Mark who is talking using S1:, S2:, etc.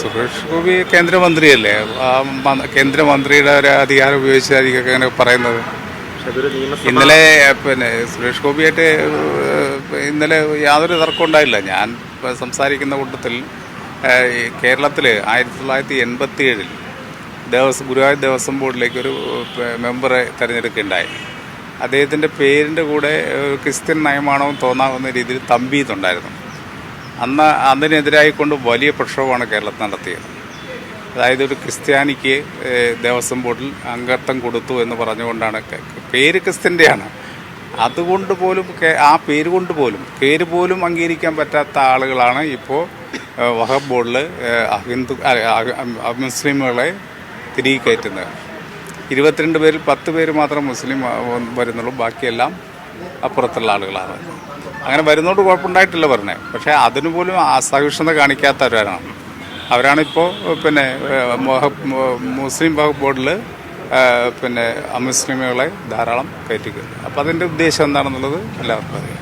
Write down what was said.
S1: സുരേഷ് ഗോപി കേന്ദ്രമന്ത്രിയല്ലേ, കേന്ദ്രമന്ത്രിയുടെ ഒരു അധികാരം ഉപയോഗിച്ചായിരിക്കും അങ്ങനെ പറയുന്നത്. ഇന്നലെ സുരേഷ് ഗോപിയായിട്ട് ഇന്നലെ യാതൊരു തർക്കം ഉണ്ടായില്ല. ഞാൻ സംസാരിക്കുന്ന കൂട്ടത്തിൽ കേരളത്തിൽ 1987 ഗുരുവായൂർ ദേവസ്വം ബോർഡിലേക്ക് ഒരു മെമ്പറെ തിരഞ്ഞെടുക്കുകയുണ്ടായി. അദ്ദേഹത്തിൻ്റെ പേരിൻ്റെ കൂടെ ക്രിസ്ത്യൻ നയമാണോ തോന്നാവുന്ന രീതിയിൽ തമ്പീതുണ്ടായിരുന്നു. അതിനെതിരായിക്കൊണ്ട് വലിയ പ്രക്ഷോഭമാണ് കേരളത്തിൽ നടത്തിയത്. അതായത് ഒരു ക്രിസ്ത്യാനിക്ക് ദേവസ്വം ബോർഡിൽ അംഗത്വം കൊടുത്തു എന്ന് പറഞ്ഞുകൊണ്ടാണ്. പേര് ക്രിസ്ത്യൻ്റെയാണ്, അതുകൊണ്ട് പോലും പേര് പോലും അംഗീകരിക്കാൻ പറ്റാത്ത ആളുകളാണ് ഇപ്പോൾ വഖഫ് ബോർഡിൽ മുസ്ലിമുകളെ തിരികെ കയറ്റുന്നത്. 22 പേരിൽ 10 പേര് മാത്രം മുസ്ലിം വരുന്നുള്ളൂ, ബാക്കിയെല്ലാം അപ്പുറത്തുള്ള ആളുകളാണ്. അങ്ങനെ വരുന്നതുകൊണ്ട് കുഴപ്പമുണ്ടായിട്ടില്ല പറഞ്ഞത്. പക്ഷേ അതിനു പോലും അസഹിഷ്ണുത കാണിക്കാത്തവരാണ്. അവരാണിപ്പോൾ മുസ്ലിം വഖഫ് ബോർഡിൽ അമുസ്ലിമുകളെ ധാരാളം കയറ്റിക്കുന്നത്. അപ്പോൾ അതിൻ്റെ ഉദ്ദേശം എന്താണെന്നുള്ളത് എല്ലാവർക്കും അറിയാം.